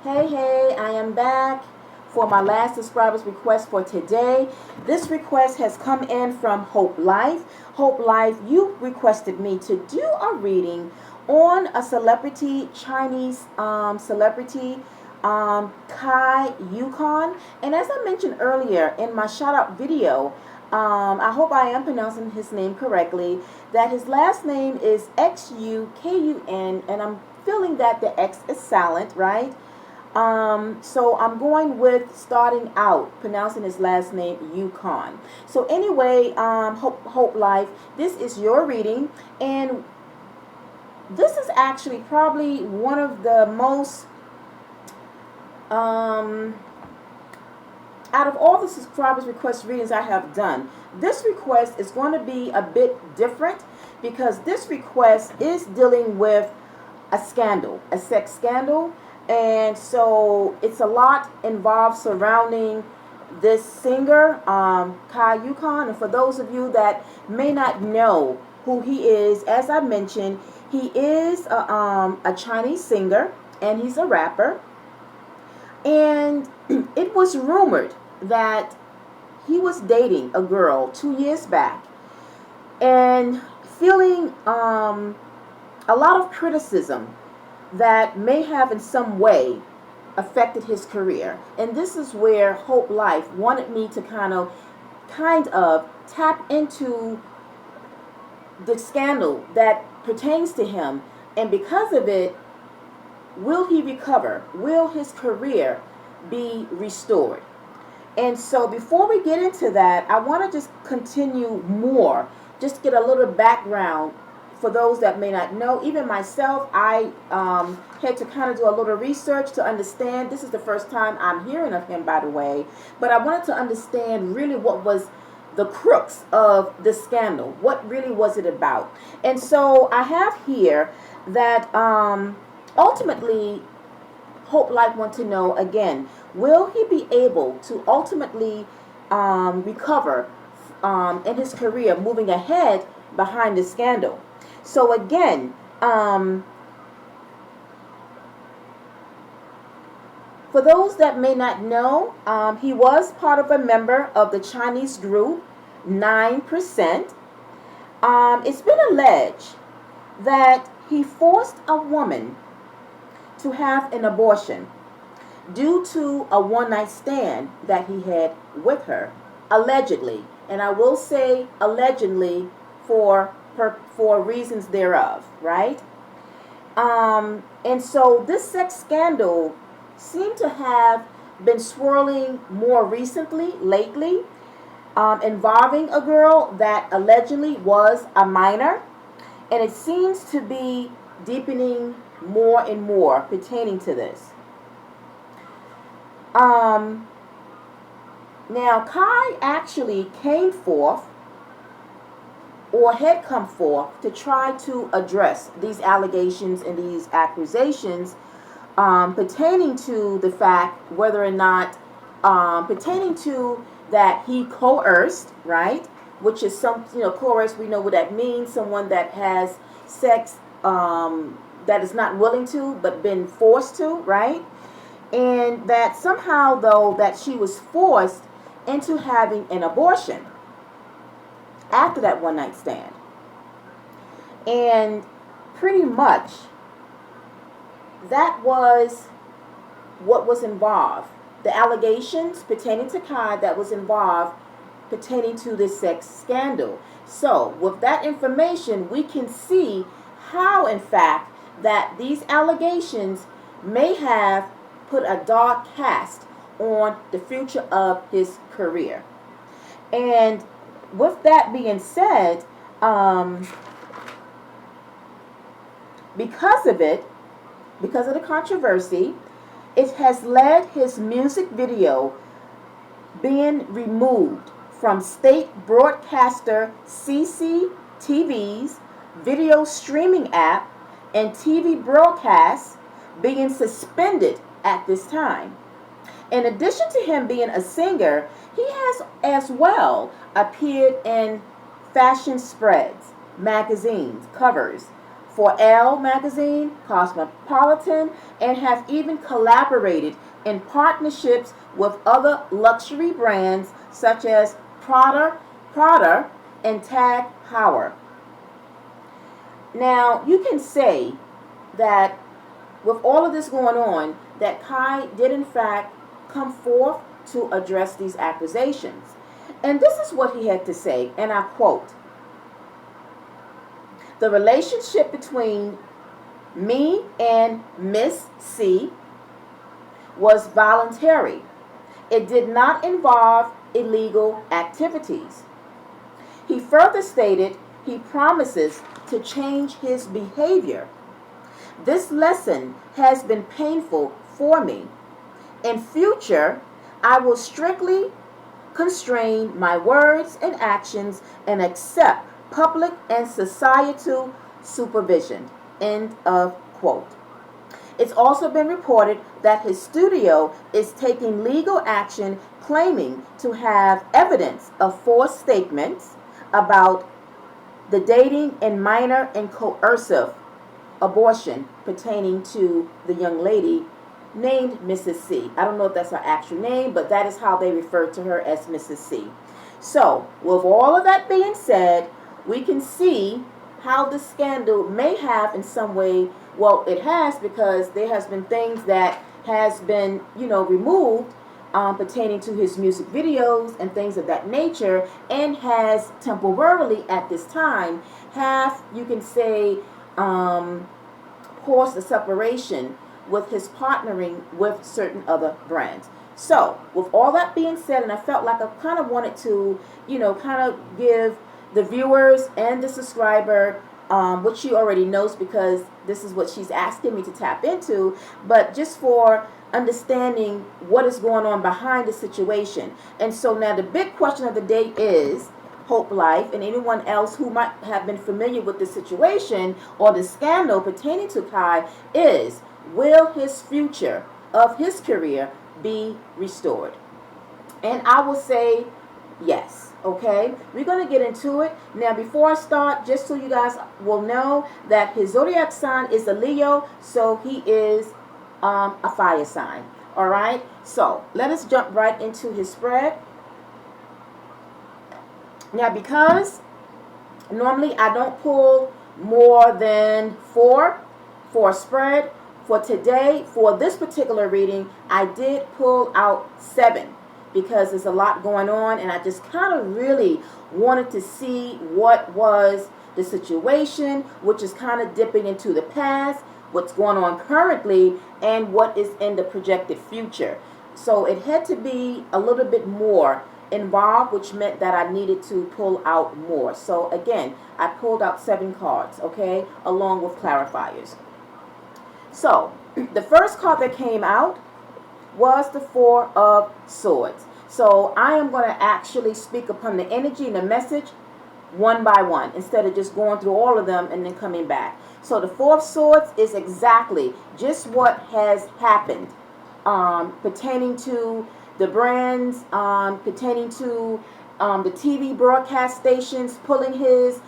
Hey, I am back for my last subscribers request for today. This request has come in from Hope Life. Hope Life, you requested me to do a reading on a celebrity, Chinese celebrity, Kai Yukon. And as I mentioned earlier in my shout out video, I hope I am pronouncing his name correctly, that his last name is Xukun, and I'm feeling that the X is silent, right? So I'm going with starting out pronouncing his last name Yukon. So anyway, Hope Life, this is your reading, and this is actually probably one of the most out of all the subscribers request readings I have done. This request is going to be a bit different because this request is dealing with a scandal, a sex scandal. And so it's a lot involved surrounding this singer, Kai Yukon. And for those of you that may not know who he is, as I mentioned, he is a Chinese singer and he's a rapper. And it was rumored that he was dating a girl 2 years back and feeling a lot of criticism that may have in some way affected his career. And this is where Hope Life wanted me to kind of tap into the scandal that pertains to him. And because of it, will he recover? Will his career be restored? And so before we get into that, I want to just continue more, just get a little background for those that may not know. Even myself, I had to kind of do a little research to understand. This is the first time I'm hearing of him, by the way. But I wanted to understand really what was the crux of the scandal. What really was it about? And so I have here that ultimately, Hope Life want to know again, will he be able to ultimately recover in his career moving ahead behind the scandal? So again, for those that may not know, he was part of a member of the Chinese group 9%. It's been alleged that he forced a woman to have an abortion due to a one-night stand that he had with her, allegedly. And I will say allegedly for reasons thereof, right? And so this sex scandal seemed to have been swirling more recently, lately, involving a girl that allegedly was a minor. And it seems to be deepening more and more pertaining to this. Now, Kai actually came forth or had come forth to try to address these allegations and these accusations pertaining to the fact whether or not, pertaining to that he coerced, right? Which is coerced, we know what that means, someone that has sex that is not willing to, but been forced to, right? And that somehow, though, that she was forced into having an abortion after that one night stand. And pretty much that was what was involved. The allegations pertaining to Kai that was involved pertaining to this sex scandal. So with that information, we can see how, in fact, that these allegations may have put a dark cast on the future of his career. And with that being said, because of the controversy, it has led his music video being removed from state broadcaster CCTV's video streaming app, and TV broadcasts being suspended at this time. In addition to him being a singer, he has as well appeared in fashion spreads, magazines, covers, for Elle magazine, Cosmopolitan, and have even collaborated in partnerships with other luxury brands such as Prada and Tag Heuer. Now, you can say that with all of this going on, that Kai did in fact come forth to address these accusations. And this is what he had to say, and I quote, "The relationship between me and Miss C was voluntary. It did not involve illegal activities." He further stated he promises to change his behavior. "This lesson has been painful for me. In future, I will strictly constrain my words and actions and accept public and societal supervision." End of quote. It's also been reported that his studio is taking legal action claiming to have evidence of false statements about the dating and minor and coercive abortion pertaining to the young lady named Mrs. C. I don't know if that's her actual name, but that is how they refer to her, as Mrs. C. So, with all of that being said, we can see how the scandal may have in some way, well, it has, because there has been things that has been, removed pertaining to his music videos and things of that nature, and has temporarily at this time have, you can say, caused a separation with his partnering with certain other brands. So, with all that being said, and I felt like I kind of wanted to, kind of give the viewers and the subscriber, which she already knows because this is what she's asking me to tap into, but just for understanding what is going on behind the situation. And so now the big question of the day is, Hope Life and anyone else who might have been familiar with the situation or the scandal pertaining to Kai is, will his future of his career be restored? And I will say yes. Okay, we're going to get into it. Now, before I start, just so you guys will know that his zodiac sign is a Leo, so he is a fire sign. All right, so let us jump right into his spread. Now, because normally I don't pull more than four for a spread, for today, for this particular reading, I did pull out 7. Because there's a lot going on, and I just kind of really wanted to see what was the situation, which is kind of dipping into the past, what's going on currently, and what is in the projected future. So it had to be a little bit more involved, which meant that I needed to pull out more. So again, I pulled out 7 cards, okay, along with clarifiers. So the first card that came out was the 4 of Swords. So I am going to actually speak upon the energy and the message one by one instead of just going through all of them and then coming back. So the 4 of Swords is exactly just what has happened pertaining to the brands, pertaining to the TV broadcast stations pulling his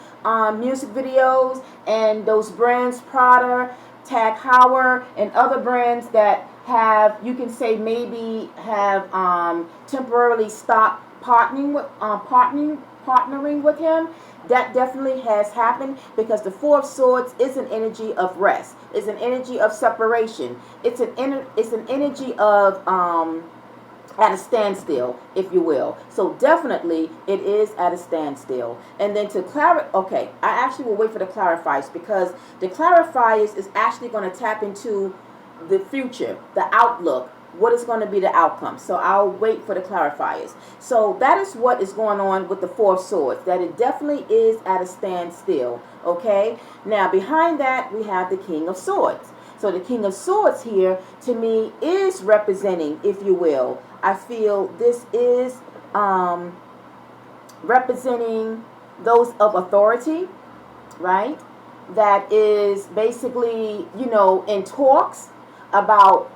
music videos, and those brands, Prada, Tag Heuer, and other brands that have, you can say, maybe have temporarily stopped partnering with him. That definitely has happened because the 4 of Swords is an energy of rest. It's an energy of separation. It's an energy of at a standstill, if you will. So definitely it is at a standstill. And then to okay, I actually will wait for the clarifiers, because the clarifiers is actually going to tap into the future, the outlook, what is going to be the outcome. So I'll wait for the clarifiers. So that is what is going on with the 4 of Swords, that it definitely is at a standstill. Okay, now behind that we have the King of Swords. So the King of Swords here, to me, is representing, if you will, I feel this is representing those of authority, right? That is basically, in talks about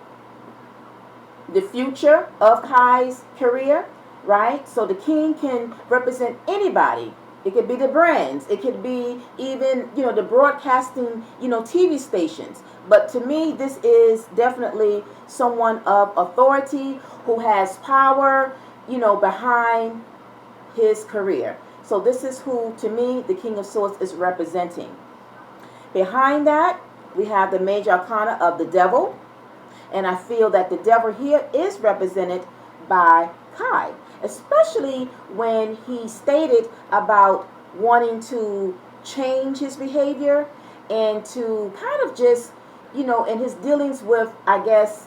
the future of Kai's career, right? So the king can represent anybody It could be the brands. It could be even, the broadcasting, TV stations. But to me, this is definitely someone of authority who has power, behind his career. So this is who, to me, the King of Swords is representing. Behind that, we have the major arcana of the devil. And I feel that the devil here is represented by Kai, especially when he stated about wanting to change his behavior and to kind of just, in his dealings with, I guess,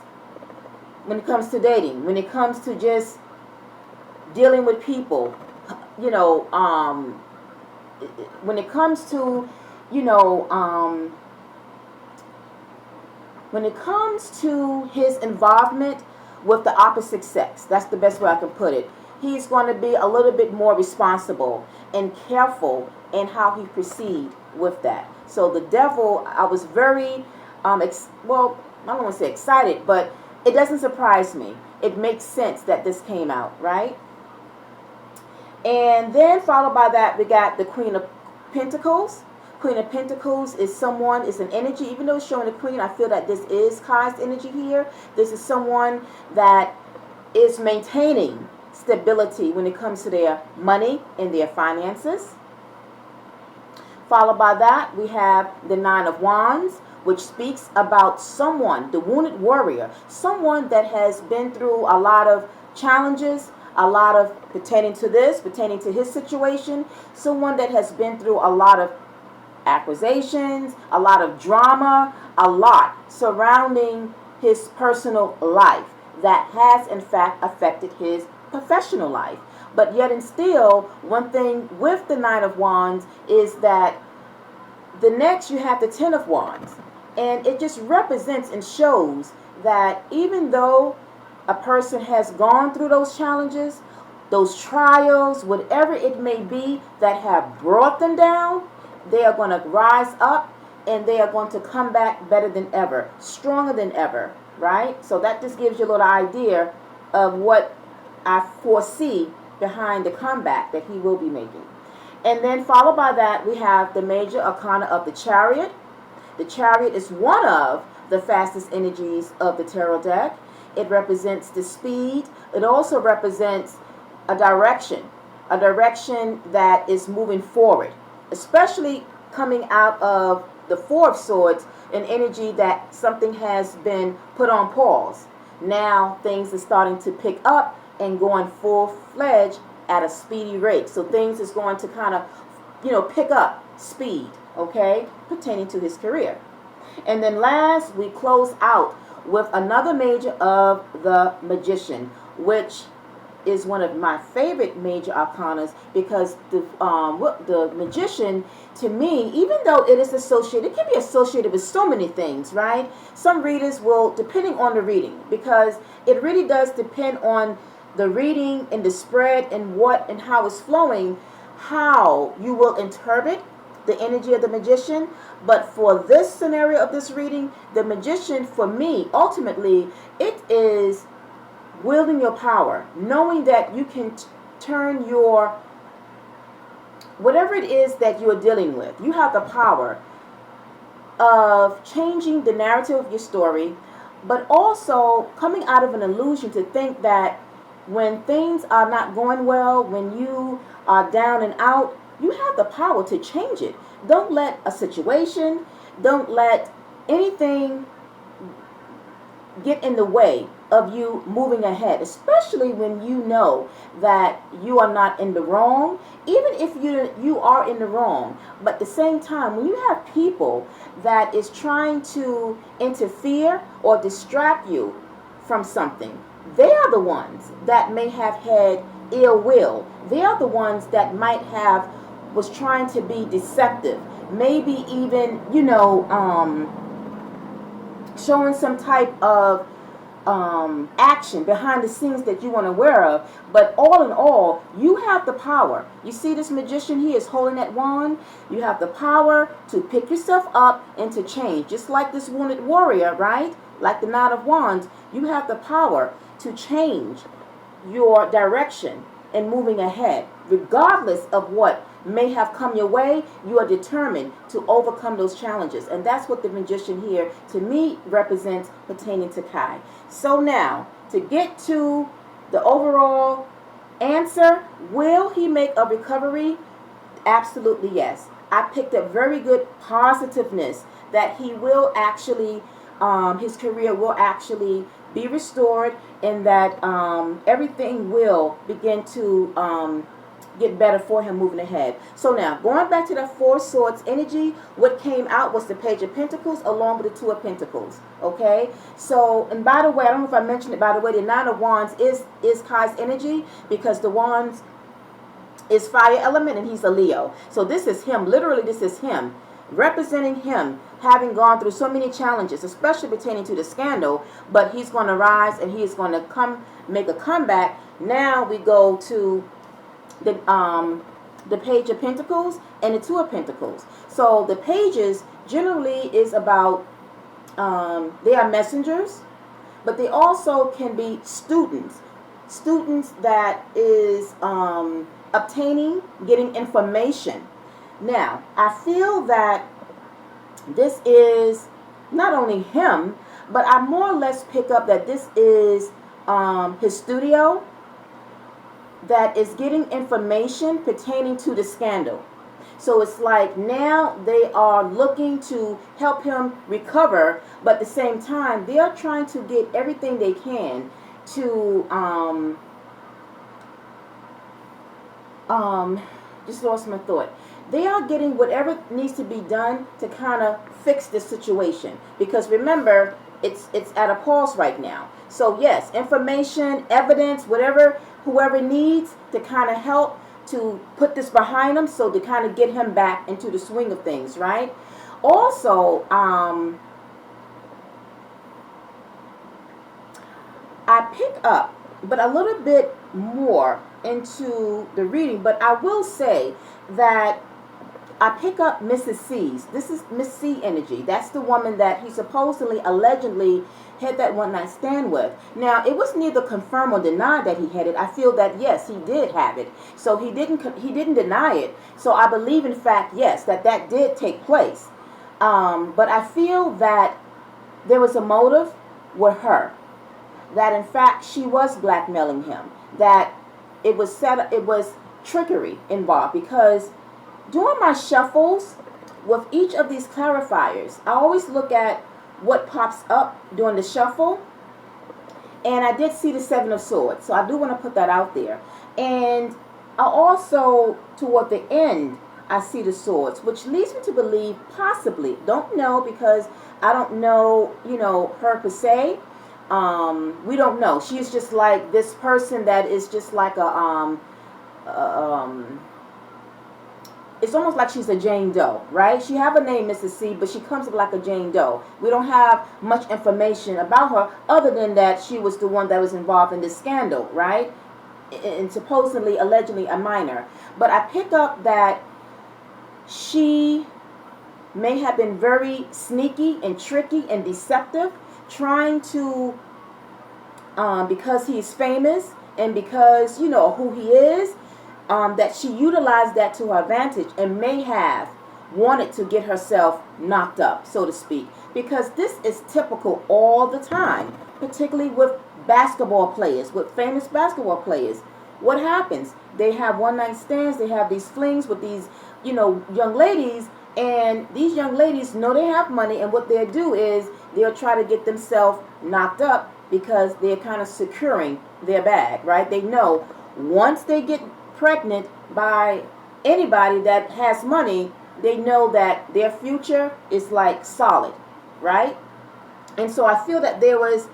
when it comes to dating, when it comes to just dealing with people, when it comes to, when it comes to his involvement with the opposite sex, that's the best way I can put it. He's going to be a little bit more responsible and careful in how he proceed with that. So the devil, I was very, I don't want to say excited, but it doesn't surprise me. It makes sense that this came out, right? And then followed by that, we got the Queen of Pentacles. Queen of Pentacles is an energy, even though it's showing the Queen, I feel that this is Kai's energy here. This is someone that is maintaining stability when it comes to their money and their finances. Followed by that, we have the Nine of Wands, which speaks about someone, the wounded warrior, someone that has been through a lot of challenges, a lot of pertaining to his situation, someone that has been through a lot of accusations, a lot of drama, a lot surrounding his personal life that has in fact affected his professional life. But yet and still, one thing with the Nine of Wands is that the next you have the Ten of Wands. And it just represents and shows that even though a person has gone through those challenges, those trials, whatever it may be that have brought them down, they are going to rise up and they are going to come back better than ever, stronger than ever, right? So that just gives you a little idea of what I foresee behind the comeback that he will be making. And then followed by that, we have the major arcana of the Chariot. The Chariot is one of the fastest energies of the tarot deck. It represents the speed. It also represents a direction that is moving forward, especially coming out of the Four of Swords, an energy that something has been put on pause. Now things are starting to pick up and going full-fledged at a speedy rate. So things is going to kind of, pick up speed, okay, pertaining to his career. And then last, we close out with another major of the Magician, which is one of my favorite major arcanas, because the Magician, to me, even though it is associated, it can be associated with so many things, right? Some readers will, depending on the reading, because it really does depend on the reading and the spread and what and how it's flowing, how you will interpret the energy of the Magician. But for this scenario of this reading, the Magician, for me, ultimately, it is wielding your power, knowing that you can turn your, whatever it is that you are dealing with, you have the power of changing the narrative of your story, but also coming out of an illusion to think that when things are not going well, when you are down and out, you have the power to change it. Don't let a situation, don't let anything get in the way of you moving ahead, especially when you know that you are not in the wrong, even if you are in the wrong. But at the same time, when you have people that is trying to interfere or distract you from something, they are the ones that may have had ill will. They are the ones that might have was trying to be deceptive, maybe even showing some type of action behind the scenes that you weren't aware of. But all in all, you have the power. You see this Magician, he is holding that wand. You have the power to pick yourself up and to change, just like this wounded warrior, right? Like the Knight of Wands, you have the power to change your direction and moving ahead, regardless of what may have come your way, you are determined to overcome those challenges. And that's what the magician here, to me, represents pertaining to Kai. So now, to get to the overall answer, will he make a recovery? Absolutely yes. I picked up very good positiveness that he will actually, his career will actually be restored, and that everything will begin to get better for him moving ahead. So now, going back to the Four Swords energy, what came out was the Page of Pentacles along with the Two of Pentacles. Okay? So, and by the way, I don't know if I mentioned it, by the way, the Nine of Wands is Kai's energy, because the Wands is fire element and he's a Leo. So this is him. Literally, this is him. Representing him having gone through so many challenges, especially pertaining to the scandal, but he's going to rise and he is going to make a comeback. Now we go to the Page of Pentacles and the Two of Pentacles. So the pages generally is about, they are messengers, but they also can be students that is obtaining, getting information. Now, I feel that this is not only him, but I more or less pick up that this is his studio that is getting information pertaining to the scandal. So it's like now they are looking to help him recover, but at the same time, they are trying to get everything they can to just lost my thought. They are getting whatever needs to be done to kind of fix the situation, because remember, it's at a pause right now. So yes, information, evidence, whoever needs to kind of help to put this behind them, so to kind of get him back into the swing of things, right? Also, I pick up, but a little bit more into the reading, but I will say that I pick up Mrs. C's. This is Miss C energy. That's the woman that he supposedly, allegedly had that one night stand with. Now, it was neither confirmed or denied that he had it. I feel that yes, he did have it. So he didn't deny it. So I believe, in fact, yes, that did take place. But I feel that there was a motive with her. That in fact she was blackmailing him. That it was trickery involved, because during my shuffles with each of these clarifiers, I always look at what pops up during the shuffle, and I did see the Seven of Swords, so I do want to put that out there. And I also, toward the end, I see the Swords, which leads me to believe, possibly, don't know, because I don't know, her per se. We don't know. She is just like this person that is just like it's almost like she's a Jane Doe, right? She have a name, Mrs. C, but she comes up like a Jane Doe. We don't have much information about her other than that she was the one that was involved in this scandal, right? And supposedly, allegedly, a minor. But I pick up that she may have been very sneaky and tricky and deceptive, trying to, because he's famous and because, who he is, that she utilized that to her advantage and may have wanted to get herself knocked up, so to speak. Because this is typical all the time, particularly with basketball players, with famous basketball players. What happens? They have one-night stands, they have these flings with these, young ladies, and these young ladies know they have money, and what they'll do is they'll try to get themselves knocked up because they're kind of securing their bag, right? They know once they get pregnant by anybody that has money, they know that their future is like solid, right? And so I feel that there was,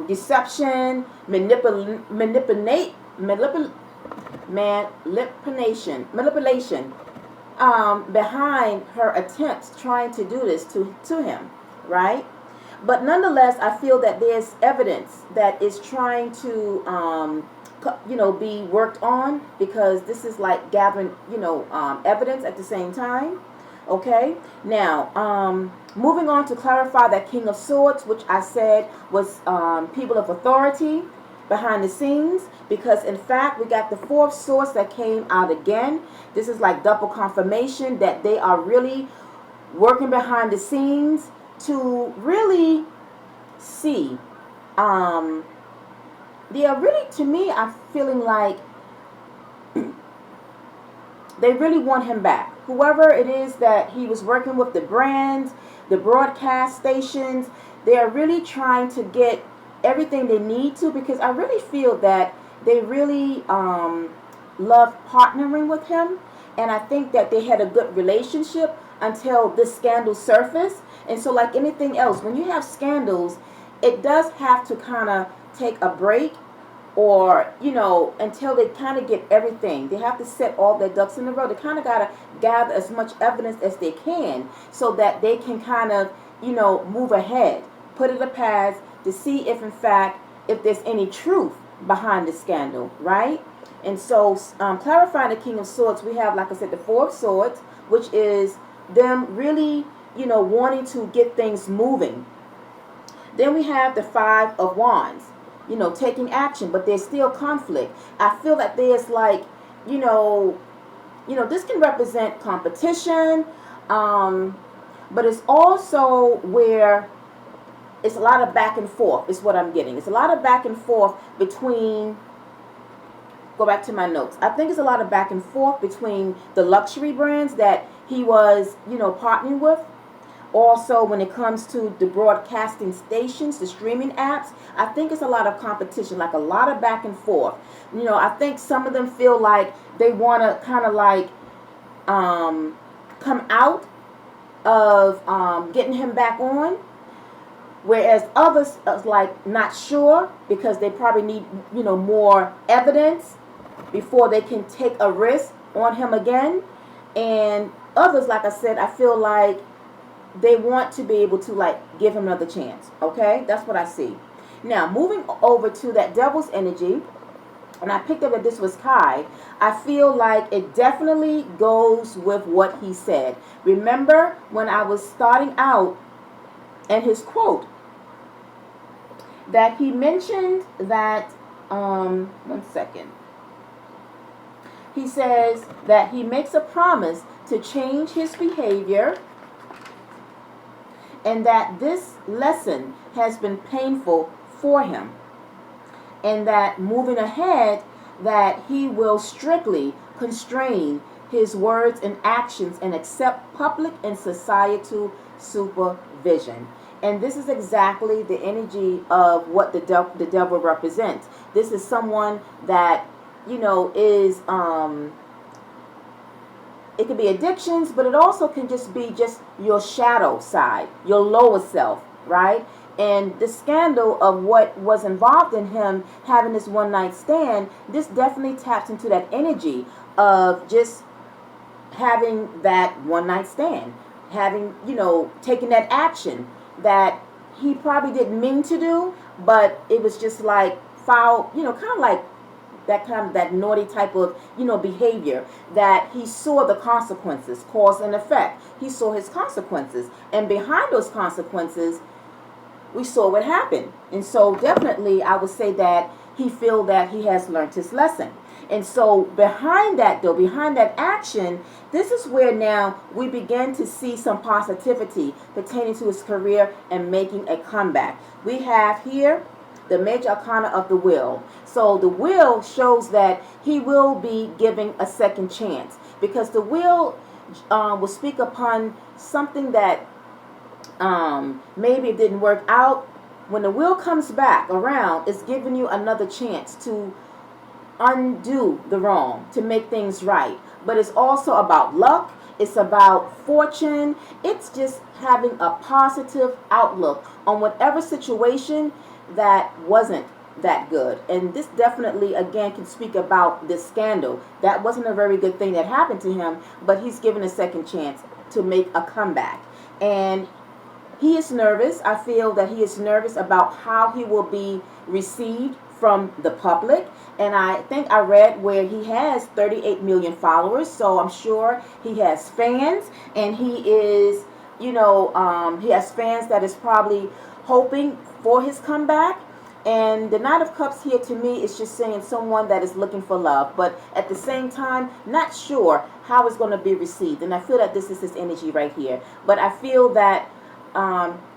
deception, manipulation behind her attempts trying to do this to him, right? But nonetheless, I feel that there's evidence that is trying to be worked on, because this is like gathering, evidence at the same time. Okay, now, moving on to clarify that King of Swords, which I said was people of authority. behind the scenes, because in fact we got the fourth source that came out again. This is like double confirmation that they are really working behind the scenes to really see. They are really, to me, I'm feeling like they really want him back. Whoever it is that he was working with, the brands, the broadcast stations, they are really trying to get everything they need to, because I really feel that they really love partnering with him. And I think that they had a good relationship until this scandal surfaced. And so like anything else, when you have scandals, it does have to kind of take a break, or until they kind of get everything. They have to set all their ducks in a row. They kind of got to gather as much evidence as they can so that they can kind of move ahead, put it a path to see if in fact if there's any truth behind the scandal, right? And so clarifying the King of Swords, we have, like I said, the Four of Swords, which is them really wanting to get things moving. Then we have the Five of Wands, taking action, but there's still conflict. I feel that there's like, this can represent competition, but it's also where it's a lot of back and forth is what I'm getting. It's a lot of back and forth between, go back to my notes, I think it's a lot of back and forth between the luxury brands that he was, partnering with. Also, when it comes to the broadcasting stations, the streaming apps, I think it's a lot of competition, like a lot of back and forth. I think some of them feel like they want to kind of like come out of getting him back on, whereas others are like not sure because they probably need more evidence before they can take a risk on him again. And others, like I said, I feel like they want to be able to like give him another chance. Okay, that's what I see. Now moving over to that devil's energy, and I picked up that this was Kai. I feel like it definitely goes with what he said. Remember when I was starting out and his quote that he mentioned that one second. He says that he makes a promise to change his behavior, and that this lesson has been painful for him, and that moving ahead that he will strictly constrain his words and actions and accept public and societal supervision. And this is exactly the energy of what the devil represents. This is someone that is it could be addictions, but it also can just be just your shadow side, your lower self, right? And the scandal of what was involved in him having this one night stand, this definitely taps into that energy of just having that one night stand, having, taking that action that he probably didn't mean to do, but it was just like foul, kind of like that naughty type of behavior, that he saw the consequences, cause and effect. He saw his consequences, and behind those consequences we saw what happened. And so definitely I would say that he feel that he has learned his lesson. And so behind that though, behind that action, this is where now we begin to see some positivity pertaining to his career and making a comeback. We have here the major arcana of the wheel. So the wheel shows that he will be giving a second chance, because the wheel will speak upon something that maybe it didn't work out. When the wheel comes back around, it's giving you another chance to undo the wrong, to make things right. But it's also about luck. It's about fortune. It's just having a positive outlook on whatever situation that wasn't that good. And this definitely, again, can speak about this scandal. That wasn't a very good thing that happened to him, but he's given a second chance to make a comeback. And he is nervous. I feel that he is nervous about how he will be received from the public. And I think I read where he has 38 million followers, so I'm sure he has fans, and he is, he has fans that is probably hoping for his comeback. And the Knight of Cups here to me is just saying someone that is looking for love, but at the same time, not sure how it's going to be received. And I feel that this is his energy right here. But I feel that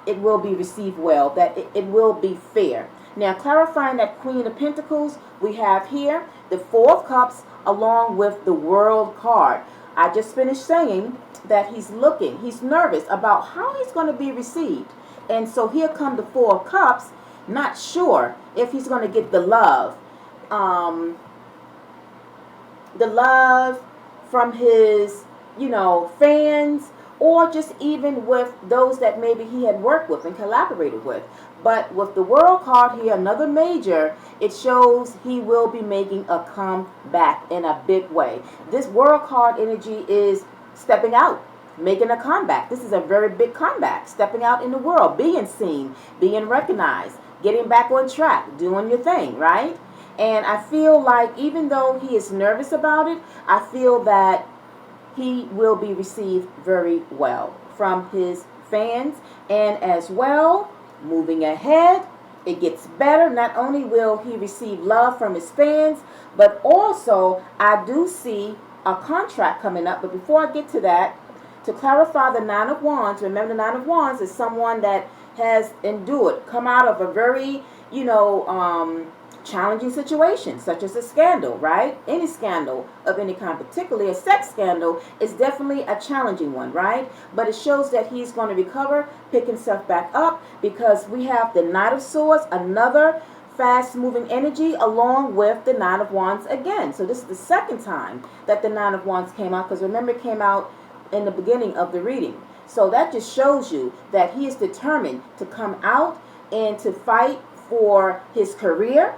it will be received well, that it will be fair. Now, clarifying that Queen of Pentacles, we have here the Four of Cups along with the World card. I just finished saying that he's looking, he's nervous about how he's going to be received. And so here come the Four of Cups, not sure if he's going to get the love from his, fans, or just even with those that maybe he had worked with and collaborated with. But with the World card here, another major, it shows he will be making a comeback in a big way. This World card energy is stepping out, making a comeback. This is a very big comeback, stepping out in the world, being seen, being recognized, getting back on track, doing your thing, right? And I feel like even though he is nervous about it, I feel that he will be received very well from his fans. And as well, moving ahead, it gets better. Not only will he receive love from his fans, but also I do see a contract coming up. But before I get to that, to clarify the Nine of Wands, remember the Nine of Wands is someone that has endured, come out of a very, challenging situation, such as a scandal, right? Any scandal of any kind, particularly a sex scandal, is definitely a challenging one, right? But it shows that he's going to recover, pick himself back up, because we have the Knight of Swords, another fast-moving energy, along with the Nine of Wands again. So this is the second time that the Nine of Wands came out, because remember, it came out in the beginning of the reading. So that just shows you that he is determined to come out and to fight for his career,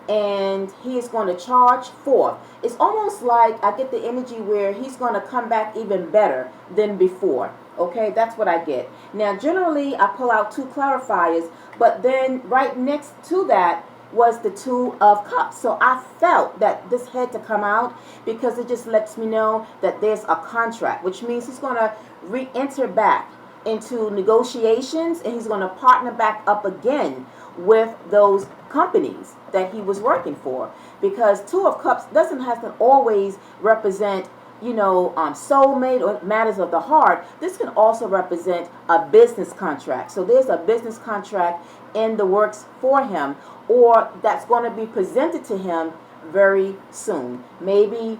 and he is going to charge forth. It's almost like I get the energy where he's going to come back even better than before. Okay, that's what I get. Now, generally, I pull out two clarifiers, but then right next to that was the Two of Cups. So I felt that this had to come out because it just lets me know that there's a contract, which means he's going to re-enter back into negotiations, and he's going to partner back up again with those companies that he was working for. Because Two of Cups doesn't have to always represent soulmate or matters of the heart. This can also represent a business contract. So there's a business contract in the works for him, or that's going to be presented to him very soon. Maybe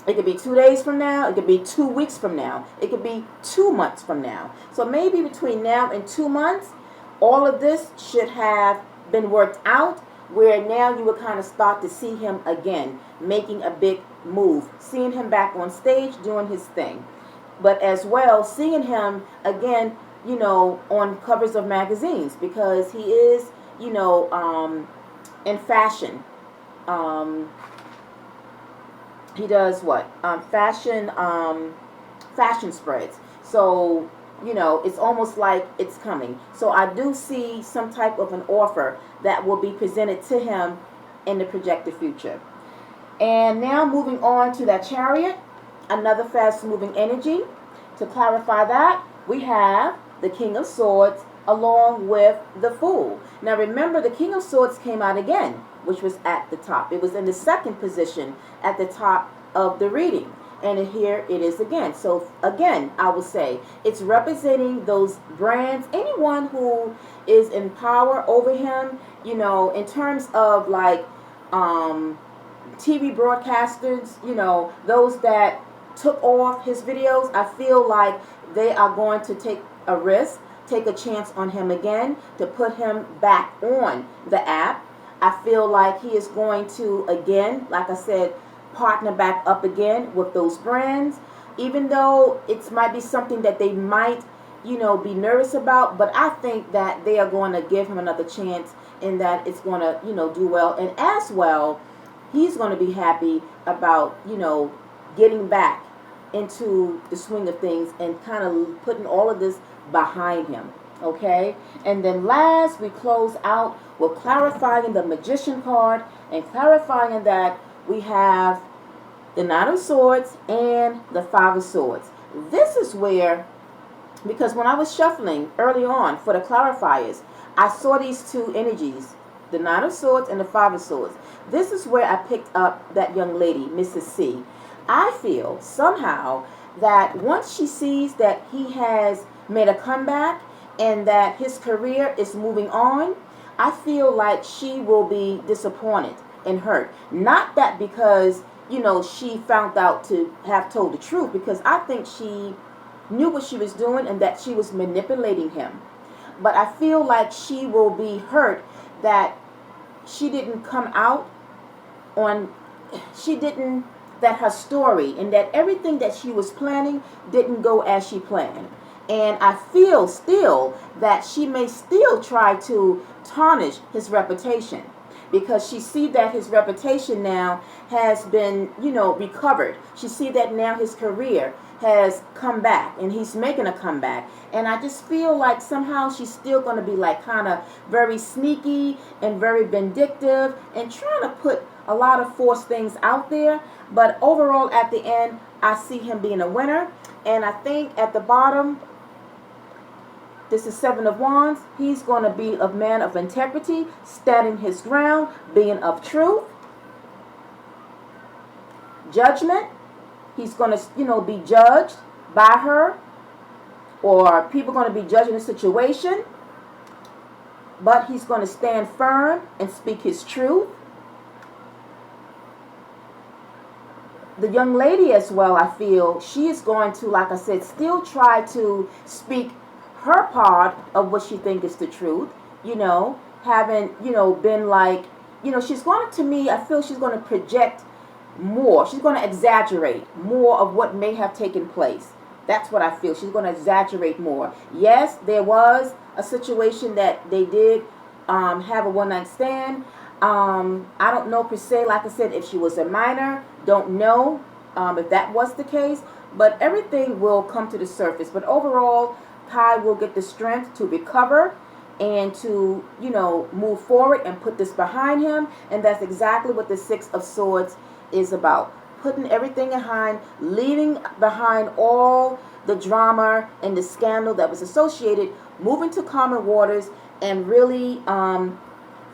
it could be 2 days from now. It could be 2 weeks from now. It could be 2 months from now. So maybe between now and 2 months, all of this should have been worked out, where now you would kind of start to see him again making a big move, seeing him back on stage doing his thing, but as well seeing him again on covers of magazines, because he is in fashion. He does what? Fashion spreads. So it's almost like it's coming. So I do see some type of an offer that will be presented to him in the projected future. And now moving on to that Chariot, another fast-moving energy. To clarify that, we have the King of Swords along with the Fool. Now remember, the King of Swords came out again, which was at the top. It was in the second position at the top of the reading. And here it is again. So again, I will say it's representing those brands, anyone who is in power over him, in terms of like TV broadcasters, those that took off his videos. I feel like they are going to take a risk, take a chance on him again, to put him back on the app. I feel like he is going to, again, like I said, partner back up again with those brands, even though it might be something that they might, be nervous about. But I think that they are going to give him another chance, and that it's going to, do well. And as well, he's going to be happy about, getting back into the swing of things and kind of putting all of this behind him. Okay? And then last, we close out with clarifying the Magician card, and clarifying that we have the Knight of Swords and the Five of Swords. This is where, because when I was shuffling early on for the clarifiers, I saw these two energies the Nine of Swords and the Five of Swords. This is where I picked up that young lady, Mrs. C. I feel somehow that once she sees that he has made a comeback and that his career is moving on, I feel like she will be disappointed and hurt. Not that because, she found out to have told the truth, because I think she knew what she was doing and that she was manipulating him. But I feel like she will be hurt that she didn't come out on, that her story and that everything that she was planning didn't go as she planned. And I feel still that she may still try to tarnish his reputation, because she see that his reputation now has been, recovered. She see that now his career has come back and he's making a comeback. And I just feel like somehow she's still going to be like kind of very sneaky and very vindictive and trying to put a lot of forced things out there. But overall, at the end, I see him being a winner. And I think at the bottom, this is Seven of Wands. He's going to be a man of integrity, standing his ground, being of truth. Judgment. He's going to, be judged by her, or people are going to be judging the situation. But he's going to stand firm and speak his truth. The young lady as well, I feel, she is going to, like I said, still try to speak her part of what she thinks is the truth, haven't, been like, she's going to me, I feel she's going to project more. She's going to exaggerate more of what may have taken place. That's what I feel. She's going to exaggerate more. Yes, there was a situation that they did have a one-night stand. I don't know per se, like I said, if she was a minor. Don't know if that was the case. But everything will come to the surface. But overall, Kai will get the strength to recover and to, move forward and put this behind him. And that's exactly what the Six of Swords is about. Putting everything behind, leaving behind all the drama and the scandal that was associated, moving to calmer waters, and really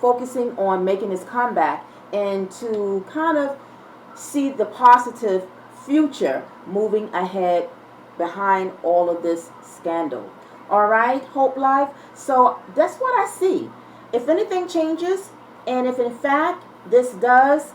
focusing on making his comeback and to kind of see the positive future moving ahead behind all of this scandal. All right, Hope Life. So that's what I see. If anything changes, and if in fact this does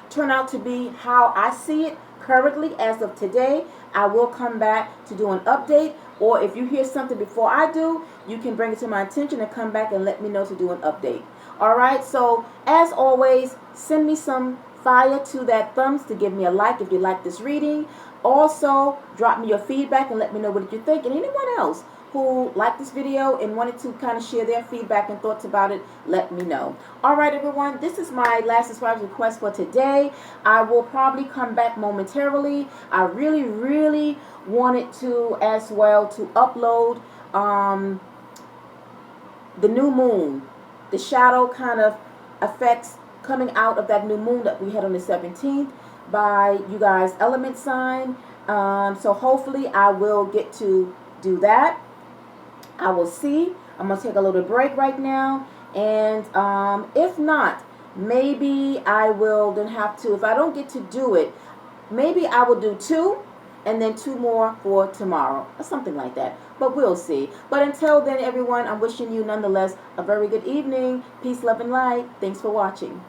turn out to be how I see it currently as of today, I will come back to do an update. Or if you hear something before I do, you can bring it to my attention and come back and let me know to do an update. All right, so as always, send me some fire to that thumbs to give me a like if you like this reading. Also, drop me your feedback and let me know what you think. And anyone else who liked this video and wanted to kind of share their feedback and thoughts about it, let me know. All right, everyone, this is my last subscriber's request for today. I will probably come back momentarily. I really, really wanted to as well to upload the new moon, the shadow kind of effects coming out of that new moon that we had on the 17th by you guys' element sign. So hopefully I will get to do that. I will see. I'm going to take a little break right now. And if not, maybe I will then have to, if I don't get to do it, maybe I will do 2 and then 2 more for tomorrow or something like that. But we'll see. But until then, everyone, I'm wishing you nonetheless a very good evening. Peace, love, and light. Thanks for watching.